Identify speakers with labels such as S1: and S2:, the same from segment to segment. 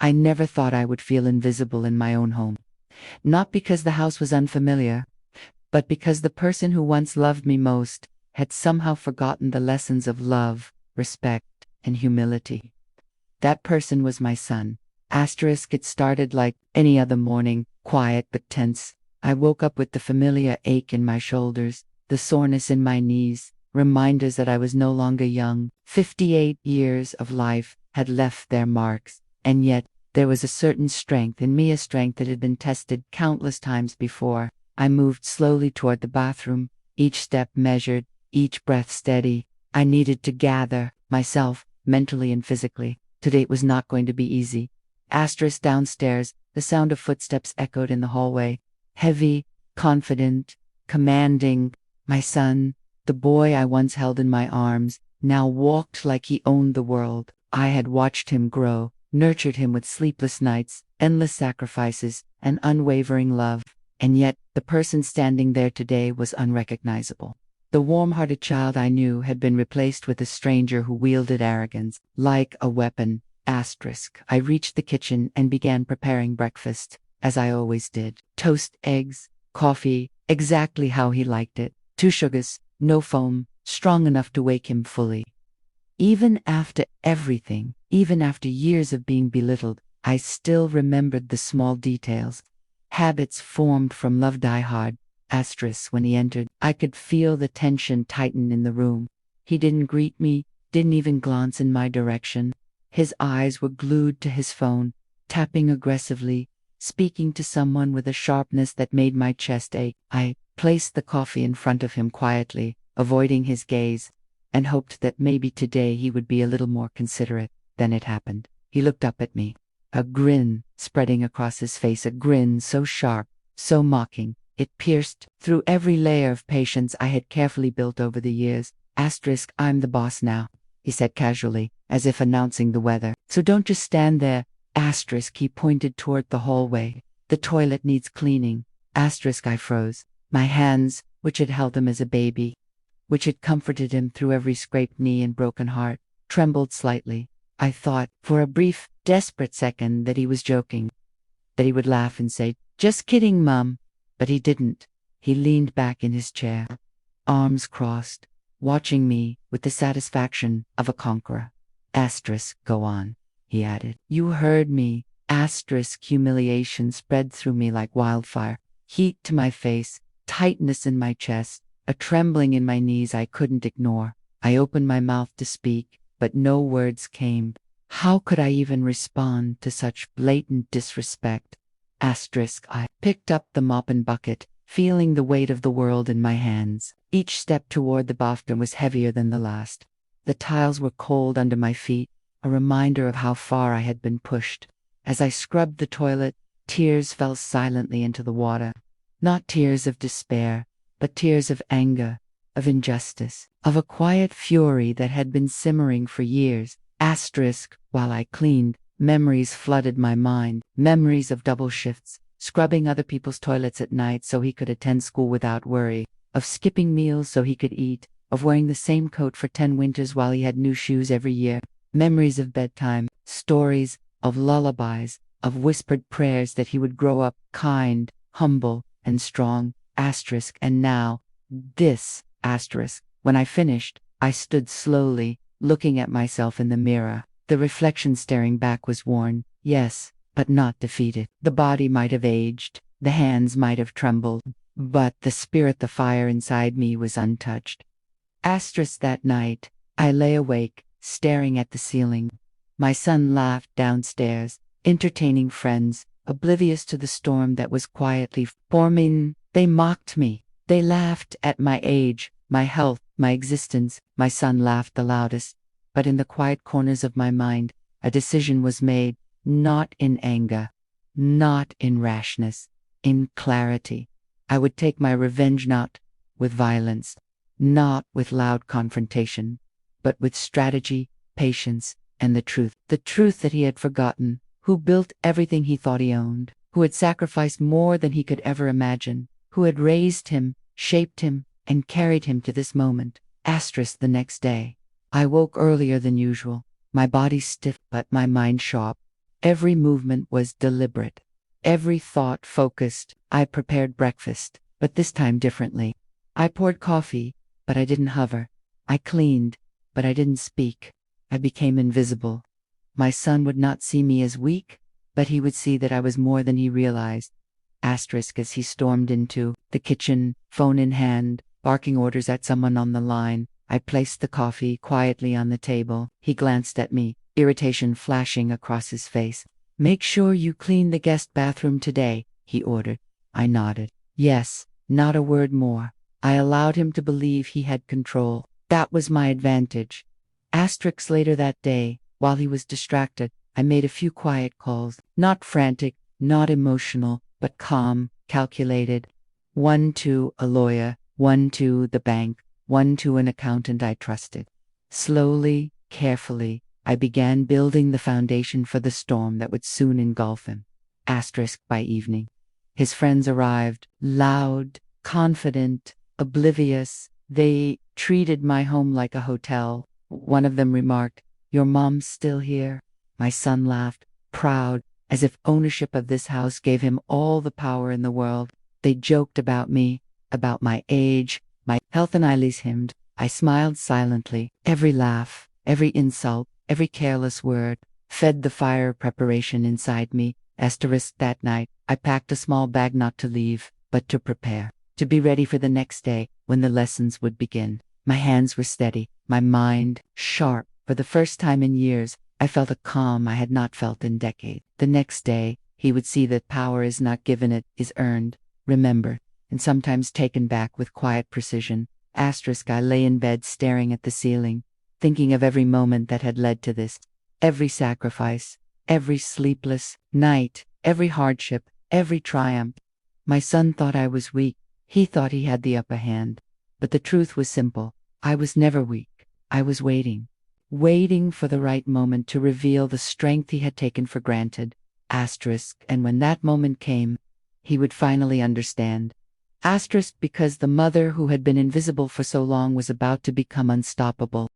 S1: I never thought I would feel invisible in my own home. Not because the house was unfamiliar, but because the person who once loved me most had somehow forgotten the lessons of love, respect, and humility. That person was my son. It started like any other morning, quiet but tense. I woke up with the familiar ache in my shoulders, the soreness in my knees, reminders that I was no longer young. 58 years of life had left their marks, and yet there was a certain strength in me, a strength that had been tested countless times before. I moved slowly toward the bathroom, each step measured, each breath steady. I needed to gather myself, mentally and physically. Today it was not going to be easy. Downstairs, the sound of footsteps echoed in the hallway. Heavy, confident, commanding. My son, the boy I once held in my arms, now walked like he owned the world. I had watched him grow, nurtured him with sleepless nights, endless sacrifices, and unwavering love. And yet, the person standing there today was unrecognizable. The warm-hearted child I knew had been replaced with a stranger who wielded arrogance like a weapon. I reached the kitchen and began preparing breakfast, as I always did. Toast, eggs, coffee, exactly how he liked it. 2 sugars, no foam, strong enough to wake him fully. Even after everything, even after years of being belittled, I still remembered the small details. Habits formed from love die hard. When he entered, I could feel the tension tighten in the room. He didn't greet me, didn't even glance in my direction. His eyes were glued to his phone, tapping aggressively, speaking to someone with a sharpness that made my chest ache. I placed the coffee in front of him quietly, avoiding his gaze, and hoped that maybe today he would be a little more considerate. Then it happened. He looked up at me, a grin spreading across his face, a grin so sharp, so mocking. It pierced through every layer of patience I had carefully built over the years. I'm the boss now, he said casually, as if announcing the weather. So don't just stand there. He pointed toward the hallway. The toilet needs cleaning. I froze. My hands, which had held him as a baby, which had comforted him through every scraped knee and broken heart, trembled slightly. I thought, for a brief, desperate second, that he was joking, that he would laugh and say, "Just kidding, Mum." But he didn't. He leaned back in his chair, arms crossed, watching me with the satisfaction of a conqueror. Go on, he added. You heard me. Humiliation spread through me like wildfire. Heat to my face, tightness in my chest, a trembling in my knees I couldn't ignore. I opened my mouth to speak, but no words came. How could I even respond to such blatant disrespect? I picked up the mop and bucket, feeling the weight of the world in my hands. Each step toward the bathroom was heavier than the last. The tiles were cold under my feet, a reminder of how far I had been pushed. As I scrubbed the toilet, tears fell silently into the water. Not tears of despair, but tears of anger, of injustice, of a quiet fury that had been simmering for years. While I cleaned, memories flooded my mind, memories of double shifts, scrubbing other people's toilets at night so he could attend school without worry, of skipping meals so he could eat, of wearing the same coat for 10 winters while he had new shoes every year, memories of bedtime, stories, of lullabies, of whispered prayers that he would grow up kind, humble, and strong. And now, this. When I finished, I stood slowly, looking at myself in the mirror. The reflection staring back was worn, yes, but not defeated. The body might have aged, the hands might have trembled, but the spirit, the fire inside me, was untouched. That night, I lay awake, staring at the ceiling. My son laughed downstairs, entertaining friends, oblivious to the storm that was quietly forming. They mocked me. They laughed at my age, my health, my existence. My son laughed the loudest. But in the quiet corners of my mind, a decision was made, not in anger, not in rashness, in clarity. I would take my revenge not with violence, not with loud confrontation, but with strategy, patience, and the truth that he had forgotten, who built everything he thought he owned, who had sacrificed more than he could ever imagine, who had raised him, shaped him, and carried him to this moment. The next day, I woke earlier than usual, my body stiff but my mind sharp. Every movement was deliberate. Every thought focused. I prepared breakfast, but this time differently. I poured coffee, but I didn't hover. I cleaned, but I didn't speak. I became invisible. My son would not see me as weak, but he would see that I was more than he realized. Asterisk as he stormed into the kitchen, phone in hand, barking orders at someone on the line. I placed the coffee quietly on the table. He glanced at me, irritation flashing across his face. "Make sure you clean the guest bathroom today," he ordered. I nodded. Yes, not a word more. I allowed him to believe he had control. That was my advantage. Asterisks later that day, while he was distracted, I made a few quiet calls. Not frantic, not emotional, but calm, calculated. One to a lawyer, one to the bank, one to an accountant I trusted. Slowly, carefully, I began building the foundation for the storm that would soon engulf him. Asterisk by evening. His friends arrived, loud, confident, oblivious. They treated my home like a hotel. One of them remarked, "Your mom's still here?" My son laughed, proud, as if ownership of this house gave him all the power in the world. They joked about me, about my age, my health, and I hymned. I smiled silently. Every laugh, every insult, every careless word fed the fire preparation inside me. Asterisk that night, I packed a small bag not to leave, but to prepare, to be ready for the next day when the lessons would begin. My hands were steady, my mind sharp. For the first time in years, I felt a calm I had not felt in decades. The next day, he would see that power is not given, it is earned, remembered, and sometimes taken back with quiet precision. Asterisk I lay in bed staring at the ceiling, thinking of every moment that had led to this, every sacrifice, every sleepless night, every hardship, every triumph. My son thought I was weak. He thought he had the upper hand. But the truth was simple. I was never weak. I was waiting for the right moment to reveal the strength he had taken for granted. Asterisk, and when that moment came, he would finally understand. Asterisk because the mother who had been invisible for so long was about to become unstoppable.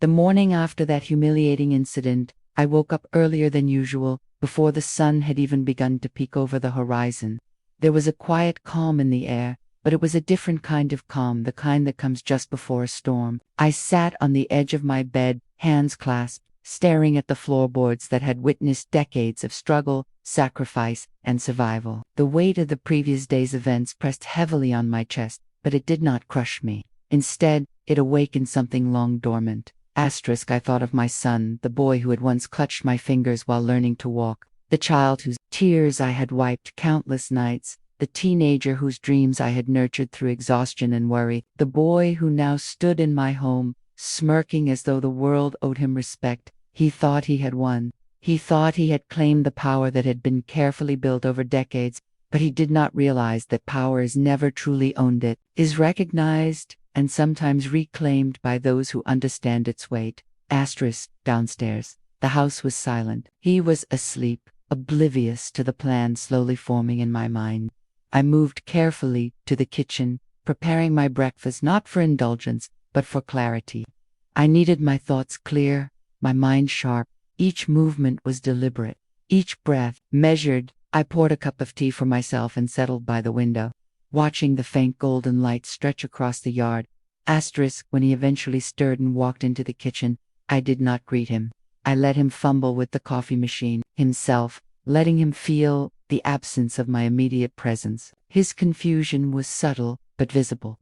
S1: The morning after that humiliating incident, I woke up earlier than usual, before the sun had even begun to peek over the horizon. There was a quiet calm in the air, but it was a different kind of calm, the kind that comes just before a storm. I sat on the edge of my bed, hands clasped, staring at the floorboards that had witnessed decades of struggle, sacrifice, and survival. The weight of the previous day's events pressed heavily on my chest, but it did not crush me. Instead, it awakened something long dormant. Asterisk I thought of my son, the boy who had once clutched my fingers while learning to walk, the child whose tears I had wiped countless nights, the teenager whose dreams I had nurtured through exhaustion and worry, the boy who now stood in my home, smirking as though the world owed him respect. He thought he had won. He thought he had claimed the power that had been carefully built over decades, but he did not realize that power is never truly owned. It is recognized and sometimes reclaimed by those who understand its weight. Asterisk downstairs. The house was silent. He was asleep, oblivious to the plan slowly forming in my mind. I moved carefully to the kitchen, preparing my breakfast not for indulgence, but for clarity. I needed my thoughts clear, my mind sharp. Each movement was deliberate, each breath measured. I poured a cup of tea for myself and settled by the window, watching the faint golden light stretch across the yard. Asterisk when he eventually stirred and walked into the kitchen, I did not greet him. I let him fumble with the coffee machine himself, letting him feel the absence of my immediate presence. His confusion was subtle but visible.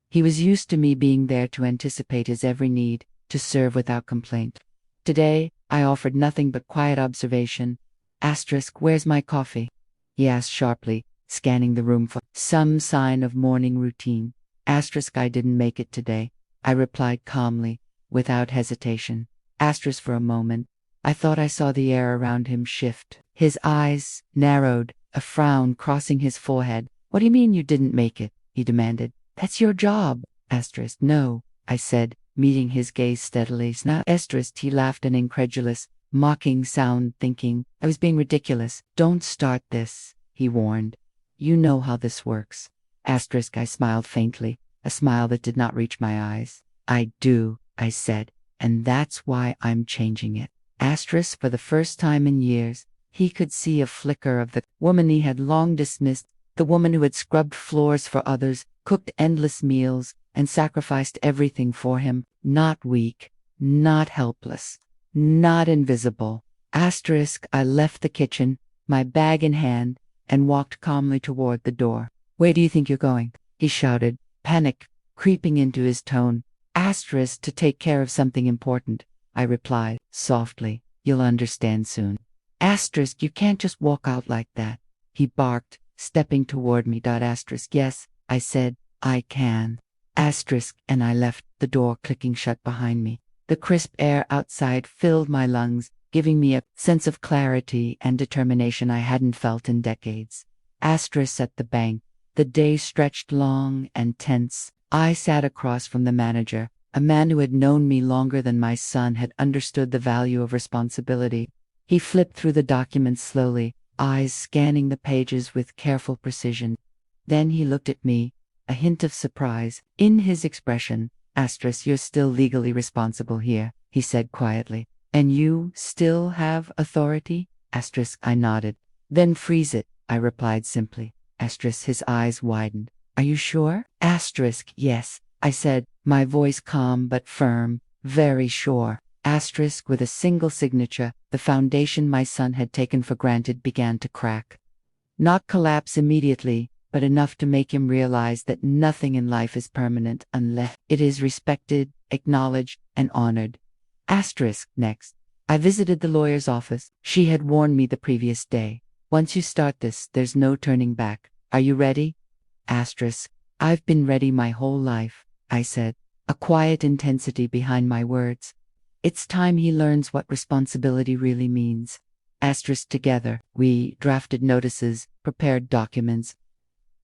S1: He was used to me being there to anticipate his every need, to serve without complaint. Today, I offered nothing but quiet observation. Asterisk, where's my coffee? He asked sharply, scanning the room for some sign of morning routine. Asterisk, I didn't make it today, I replied calmly, without hesitation. Asterisk, for a moment, I thought I saw the air around him shift. His eyes narrowed, a frown crossing his forehead. What do you mean you didn't make it? He demanded. That's your job. Asterisk, no, I said, meeting his gaze steadily. Now, asterisk, he laughed an incredulous, mocking sound, thinking I was being ridiculous. Don't start this, he warned. You know how this works. Asterisk, I smiled faintly, a smile that did not reach my eyes. I do, I said, and that's why I'm changing it. Asterisk, for the first time in years, he could see a flicker of the woman he had long dismissed, the woman who had scrubbed floors for others, cooked endless meals, and sacrificed everything for him. Not weak, not helpless, not invisible. Asterisk, I left the kitchen, my bag in hand, and walked calmly toward the door. Where do you think you're going? He shouted, panic creeping into his tone. Asterisk, to take care of something important, I replied, softly. You'll understand soon. Asterisk, you can't just walk out like that, he barked, stepping toward me. Asterisk, yes, I said, I can. Asterisk, and I left, the door clicking shut behind me. The crisp air outside filled my lungs, giving me a sense of clarity and determination I hadn't felt in decades. Asterisk, at the bank. The day stretched long and tense. I sat across from the manager, a man who had known me longer than my son had understood the value of responsibility. He flipped through the documents slowly, eyes scanning the pages with careful precision. Then he looked at me, a hint of surprise in his expression. Asterisk, you're still legally responsible here, he said quietly. And you still have authority? Asterisk, I nodded. Then freeze it, I replied simply. Asterisk, his eyes widened. Are you sure? Asterisk, yes, I said, my voice calm but firm. Very sure. Asterisk, with a single signature, the foundation my son had taken for granted began to crack. Not collapse immediately, but enough to make him realize that nothing in life is permanent unless it is respected, acknowledged, and honored. Asterisk, next. I visited the lawyer's office. She had warned me the previous day. Once you start this, there's no turning back. Are you ready? Asterisk, I've been ready my whole life, I said, a quiet intensity behind my words. It's time he learns what responsibility really means. Asterisk, together, we drafted notices, prepared documents,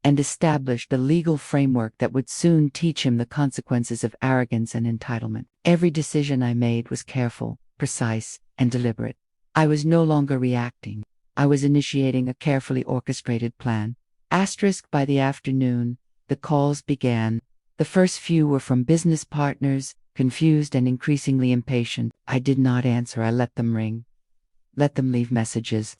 S1: and established a legal framework that would soon teach him the consequences of arrogance and entitlement. Every decision I made was careful, precise, and deliberate. I was no longer reacting. I was initiating a carefully orchestrated plan. Asterisk, by the afternoon, the calls began. The first few were from business partners, confused and increasingly impatient. I did not answer. I let them ring. Let them leave messages.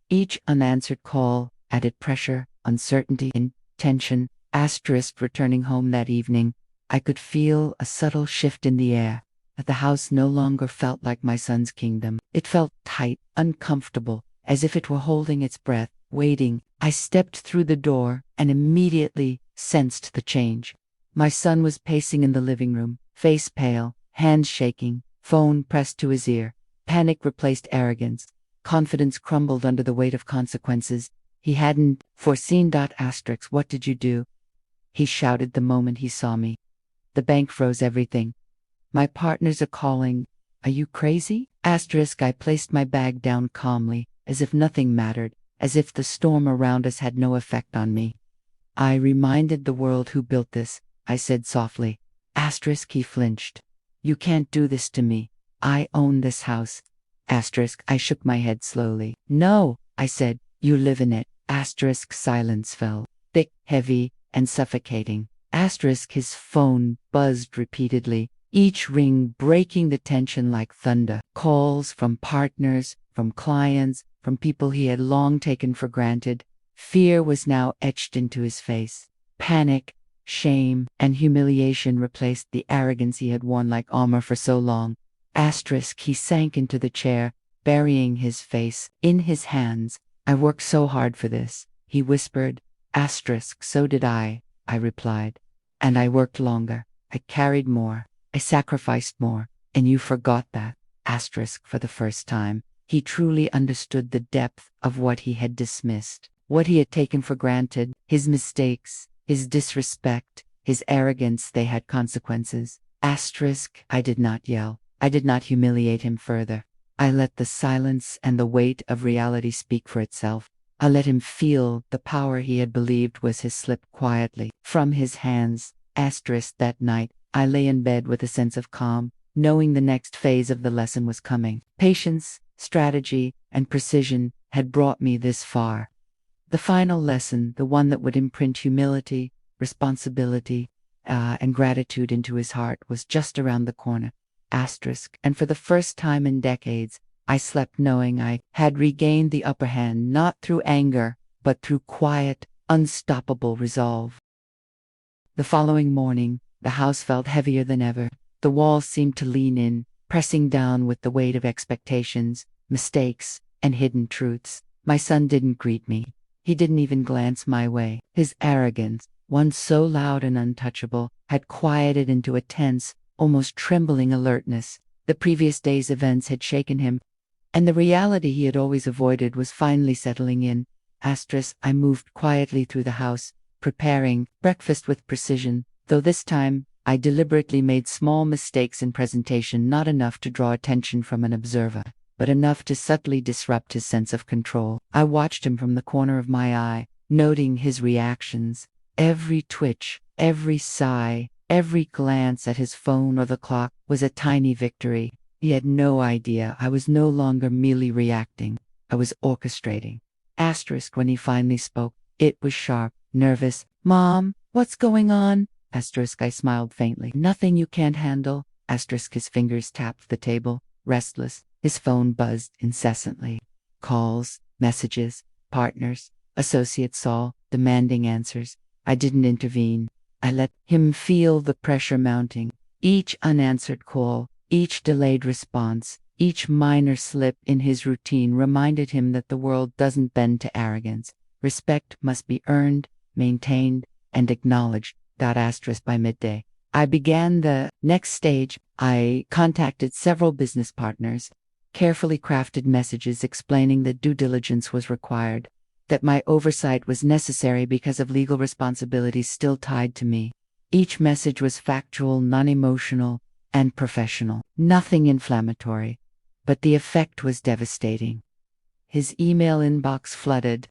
S1: Each unanswered call added pressure, uncertainty, and tension. Asterisk, returning home that evening, I could feel a subtle shift in the air. That the house no longer felt like my son's kingdom. It felt tight, uncomfortable, as if it were holding its breath, waiting. I stepped through the door and immediately sensed the change. My son was pacing in the living room, face pale, hands shaking, phone pressed to his ear. Panic replaced arrogance. Confidence crumbled under the weight of consequences he hadn't foreseen. Asterisk, what did you do? He shouted the moment he saw me. The bank froze everything. My partners are calling. Are you crazy? Asterisk, I placed my bag down calmly, as if nothing mattered, as if the storm around us had no effect on me. I reminded the world who built this, I said softly. Asterisk, he flinched. You can't do this to me. I own this house. Asterisk, I shook my head slowly. No, I said, you live in it. Asterisk, silence fell, thick, heavy, and suffocating. Asterisk, his phone buzzed repeatedly, each ring breaking the tension like thunder. Calls from partners, from clients, from people he had long taken for granted. Fear was now etched into his face. Panic, shame, and humiliation replaced the arrogance he had worn like armor for so long. Asterisk, he sank into the chair, burying his face in his hands. I worked so hard for this, he whispered. Asterisk, so did I replied. And I worked longer. I carried more. I sacrificed more. And you forgot that. Asterisk, for the first time, he truly understood the depth of what he had dismissed, what he had taken for granted, his mistakes, his disrespect, his arrogance. They had consequences. Asterisk, I did not yell. I did not humiliate him further. I let the silence and the weight of reality speak for itself. I let him feel the power he had believed was his slip quietly from his hands. Asterisk, that night, I lay in bed with a sense of calm, knowing the next phase of the lesson was coming. Patience, strategy, and precision had brought me this far. The final lesson, the one that would imprint humility, responsibility, and gratitude into his heart, was just around the corner. And for the first time in decades, I slept knowing I had regained the upper hand, not through anger, but through quiet, unstoppable resolve. The following morning, the house felt heavier than ever. The walls seemed to lean in, pressing down with the weight of expectations, mistakes, and hidden truths. My son didn't greet me. He didn't even glance my way. His arrogance, once so loud and untouchable, had quieted into a tense, almost trembling alertness. The previous day's events had shaken him, and the reality he had always avoided was finally settling in. I moved quietly through the house, preparing breakfast with precision, though this time I deliberately made small mistakes in presentation, not enough to draw attention from an observer, but enough to subtly disrupt his sense of control. I watched him from the corner of my eye, noting his reactions. Every twitch, every sigh, every glance at his phone or the clock was a tiny victory. He had no idea I was no longer merely reacting. I was orchestrating. When he finally spoke, it was sharp, nervous. "Mom, what's going on?" I smiled faintly. "Nothing you can't handle." His fingers tapped the table, restless. His phone buzzed incessantly. Calls, messages, partners, associates all, demanding answers. I didn't intervene. I let him feel the pressure mounting. Each unanswered call, each delayed response, each minor slip in his routine reminded him that the world doesn't bend to arrogance. Respect must be earned, maintained, and acknowledged. By midday, I began the next stage. I contacted several business partners, carefully crafted messages explaining that due diligence was required, that my oversight was necessary because of legal responsibilities still tied to me. Each message was factual, non-emotional, and professional. Nothing inflammatory, but the effect was devastating. His email inbox flooded.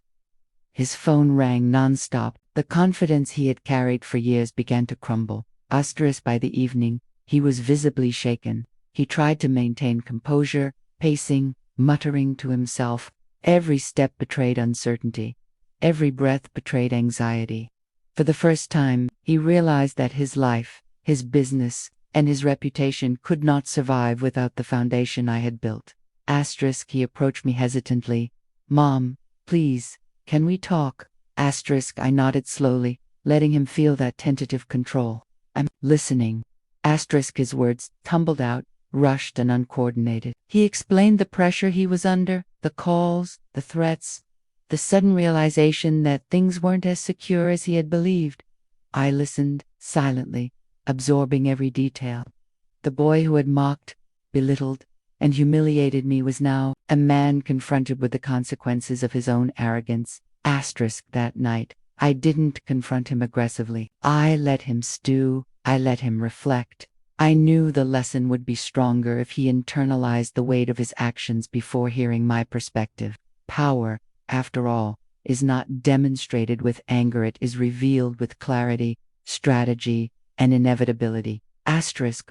S1: His phone rang nonstop. The confidence he had carried for years began to crumble. By the evening, he was visibly shaken. He tried to maintain composure, pacing, muttering to himself. Every step betrayed uncertainty. Every breath betrayed anxiety. For the first time, he realized that his life, his business, and his reputation could not survive without the foundation I had built. He approached me hesitantly. "Mom, please, can we talk?" I nodded slowly, letting him feel that tentative control. "I'm listening." His words tumbled out, rushed and uncoordinated. He explained the pressure he was under, the calls, the threats, the sudden realization that things weren't as secure as he had believed. I listened, silently, absorbing every detail. The boy who had mocked, belittled, and humiliated me was now a man confronted with the consequences of his own arrogance. That night, I didn't confront him aggressively. I let him stew, I let him reflect. I knew the lesson would be stronger if he internalized the weight of his actions before hearing my perspective. Power, after all, is not demonstrated with anger, it is revealed with clarity, strategy, and inevitability.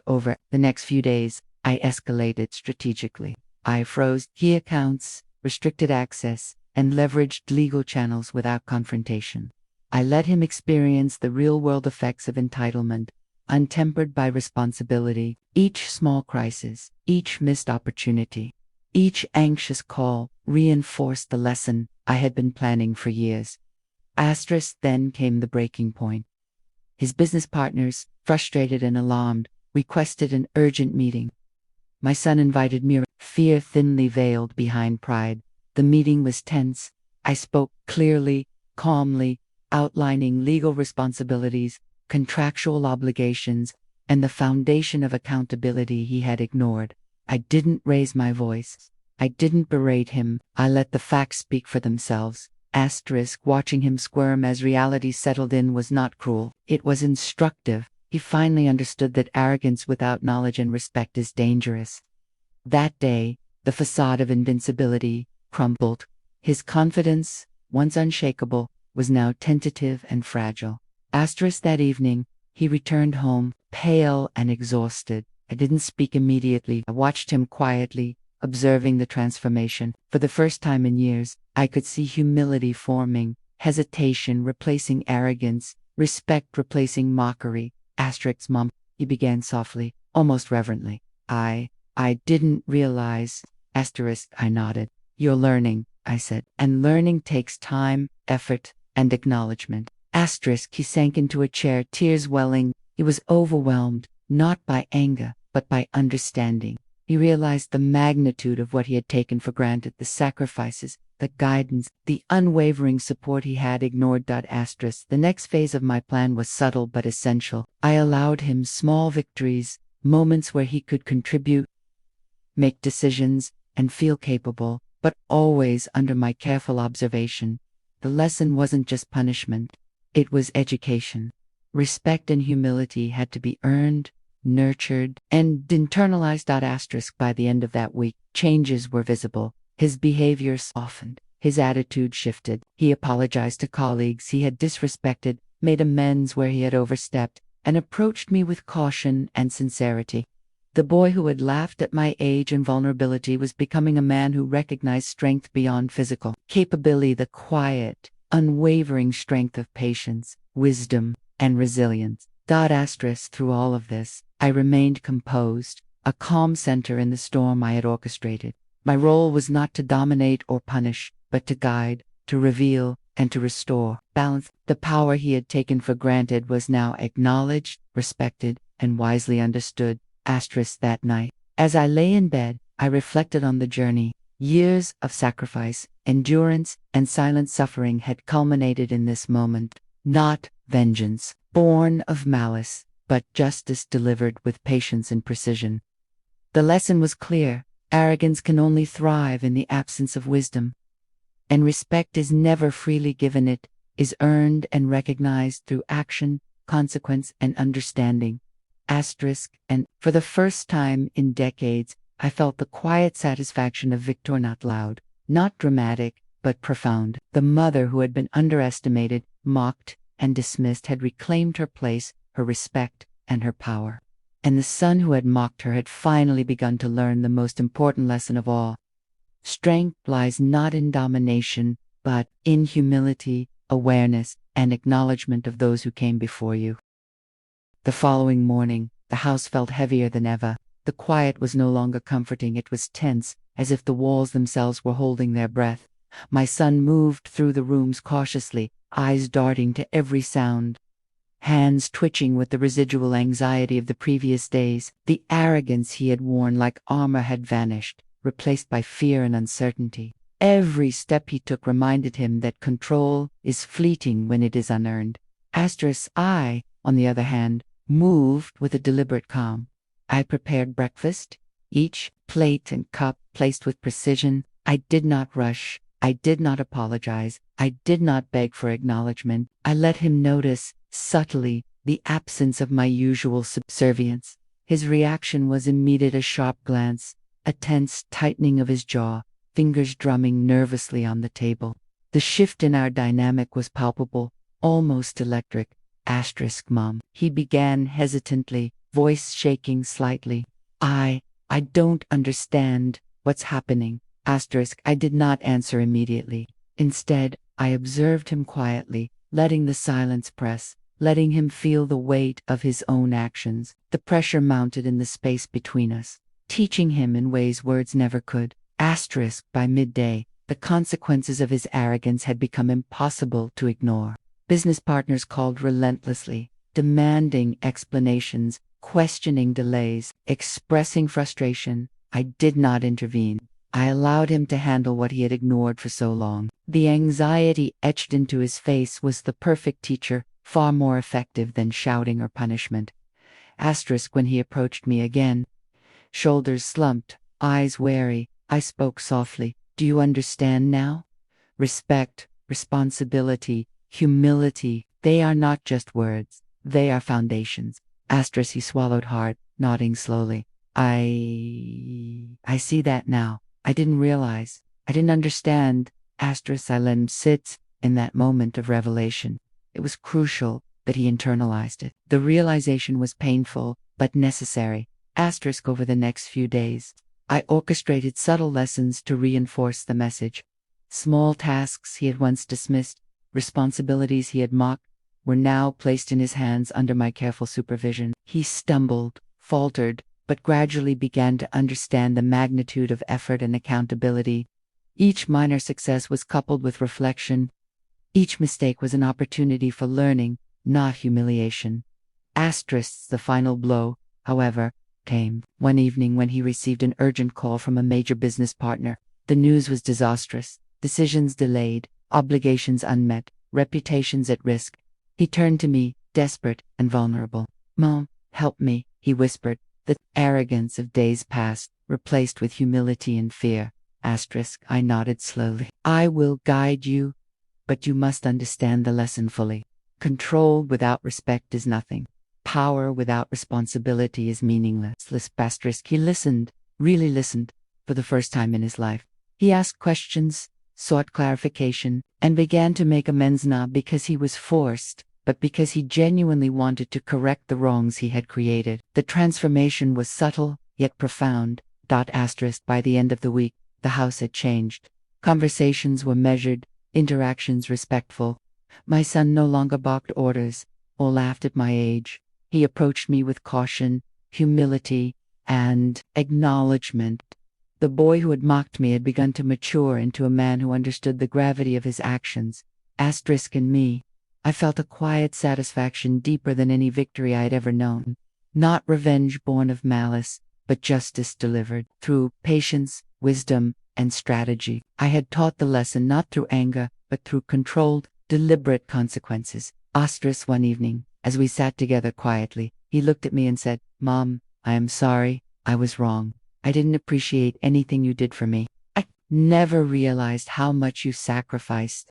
S1: Over the next few days, I escalated strategically. I froze key accounts, restricted access, and leveraged legal channels without confrontation. I let him experience the real-world effects of entitlement, untempered by responsibility. Each small crisis, each missed opportunity, each anxious call reinforced the lesson I had been planning for years. Then came the breaking point. His business partners, frustrated and alarmed, requested an urgent meeting. My son invited me, fear thinly veiled behind pride. The meeting was tense. I spoke clearly, calmly, outlining legal responsibilities, contractual obligations, and the foundation of accountability he had ignored. I didn't raise my voice. I didn't berate him. I let the facts speak for themselves. Watching him squirm as reality settled in was not cruel. It was instructive. He finally understood that arrogance without knowledge and respect is dangerous. That day, the facade of invincibility crumbled. His confidence, once unshakable, was now tentative and fragile. That evening, he returned home, pale and exhausted. I didn't speak immediately. I watched him quietly, observing the transformation. For the first time in years, I could see humility forming, hesitation replacing arrogance, respect replacing mockery. Mom, he began softly, almost reverently. I didn't realize. Asterisk, I nodded. You're learning, I said. And learning takes time, effort, and acknowledgement. Asterisk, he sank into a chair, tears welling. He was overwhelmed, not by anger, but by understanding. He realized the magnitude of what he had taken for granted, the sacrifices, the guidance, the unwavering support he had ignored. Asterisk. The next phase of my plan was subtle but essential. I allowed him small victories, moments where he could contribute, make decisions, and feel capable, but always under my careful observation. The lesson wasn't just punishment, it was education. Respect and humility had to be earned, nurtured, and internalized. Asterisk. By the end of that week, changes were visible. His behavior softened. His attitude shifted. He apologized to colleagues he had disrespected, made amends where he had overstepped, and approached me with caution and sincerity. The boy who had laughed at my age and vulnerability was becoming a man who recognized strength beyond physical capability, the quiet, unwavering strength of patience, wisdom, and resilience. Asterisk. Through all of this, I remained composed, a calm center in the storm I had orchestrated. My role was not to dominate or punish, but to guide, to reveal, and to restore balance. The power he had taken for granted was now acknowledged, respected, and wisely understood. Asterisk. That night, as I lay in bed, I reflected on the journey. Years of sacrifice, endurance, and silent suffering had culminated in this moment. Not vengeance, born of malice, but justice delivered with patience and precision. The lesson was clear. Arrogance can only thrive in the absence of wisdom. And respect is never freely given, it is earned and recognized through action, consequence, and understanding. Asterisk. And for the first time in decades, I felt the quiet satisfaction of victory, not loud, not dramatic, but profound. The mother who had been underestimated, mocked, and dismissed had reclaimed her place, her respect, and her power. And the son who had mocked her had finally begun to learn the most important lesson of all. Strength lies not in domination, but in humility, awareness, and acknowledgement of those who came before you. The following morning, the house felt heavier than ever. The quiet was no longer comforting, it was tense, as if the walls themselves were holding their breath. My son moved through the rooms cautiously, eyes darting to every sound, hands twitching with the residual anxiety of the previous days. The arrogance he had worn like armor had vanished, replaced by fear and uncertainty. Every step he took reminded him that control is fleeting when it is unearned. Asterisk. I, on the other hand, moved with a deliberate calm. I prepared breakfast, each plate and cup placed with precision. I did not rush. I did not apologize. I did not beg for acknowledgement. I let him notice, subtly, the absence of my usual subservience. His reaction was immediate: a sharp glance, a tense tightening of his jaw, fingers drumming nervously on the table. The shift in our dynamic was palpable, almost electric. Asterisk. Mom, he began hesitantly, voice shaking slightly. I don't understand what's happening. Asterisk. I did not answer immediately. Instead, I observed him quietly, letting the silence press, letting him feel the weight of his own actions. The pressure mounted in the space between us, teaching him in ways words never could. Asterisk. By midday, the consequences of his arrogance had become impossible to ignore. Business partners called relentlessly, demanding explanations, questioning delays, expressing frustration. I did not intervene. I allowed him to handle what he had ignored for so long. The anxiety etched into his face was the perfect teacher, far more effective than shouting or punishment. Asterisk. When he approached me again, shoulders slumped, eyes wary, I spoke softly. Do you understand now? Respect, responsibility, humility, they are not just words, they are foundations. Asterisk. He swallowed hard, nodding slowly. I see that now. I didn't realize. I didn't understand. Asterisk. I let him sit in that moment of revelation. It was crucial that he internalized it. The realization was painful, but necessary. Asterisk. Over the next few days, I orchestrated subtle lessons to reinforce the message. Small tasks he had once dismissed, responsibilities he had mocked, were now placed in his hands under my careful supervision. He stumbled, faltered, but gradually began to understand the magnitude of effort and accountability. Each minor success was coupled with reflection. Each mistake was an opportunity for learning, not humiliation. The final blow, however, came one evening when he received an urgent call from a major business partner. The news was disastrous. Decisions delayed, obligations unmet, reputations at risk. He turned to me, desperate and vulnerable. "Mom, help me," he whispered, the arrogance of days past, replaced with humility and fear. I nodded slowly. "I will guide you, but you must understand the lesson fully. Control without respect is nothing. Power without responsibility is meaningless." He listened, really listened, for the first time in his life. He asked questions, sought clarification, and began to make amends not because he was forced, but because he genuinely wanted to correct the wrongs he had created. The transformation was subtle, yet profound. By the end of the week, the house had changed. Conversations were measured, interactions respectful. My son no longer balked orders or laughed at my age. He approached me with caution, humility, and acknowledgement. The boy who had mocked me had begun to mature into a man who understood the gravity of his actions. In me, I felt a quiet satisfaction deeper than any victory I had ever known. Not revenge born of malice, but justice delivered through patience, wisdom, and strategy. I had taught the lesson not through anger, but through controlled, deliberate consequences. One evening, as we sat together quietly, he looked at me and said, "Mom, I am sorry, I was wrong. I didn't appreciate anything you did for me. I never realized how much you sacrificed."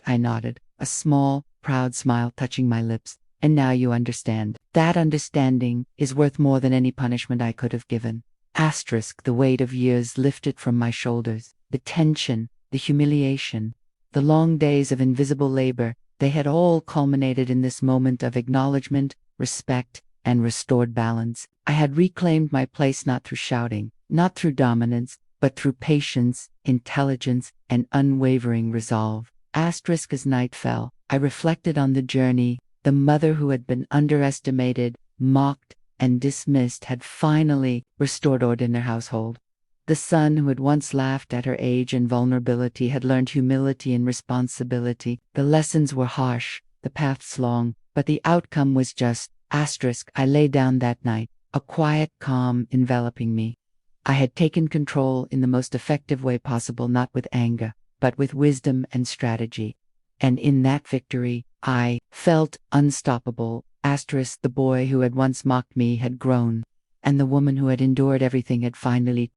S1: I nodded, a small, proud smile touching my lips. "And now you understand. That understanding is worth more than any punishment I could have given." The weight of years lifted from my shoulders. The tension, the humiliation, the long days of invisible labor, they had all culminated in this moment of acknowledgement, respect, and restored balance. I had reclaimed my place not through shouting, not through dominance, but through patience, intelligence, and unwavering resolve. As night fell, I reflected on the journey. The mother who had been underestimated, mocked, and dismissed had finally restored order in their household. The son who had once laughed at her age and vulnerability had learned humility and responsibility. The lessons were harsh, the paths long, but the outcome was just. I lay down that night, a quiet calm enveloping me. I had taken control in the most effective way possible, not with anger, but with wisdom and strategy. And in that victory, I felt unstoppable. The boy who had once mocked me had grown, and the woman who had endured everything had finally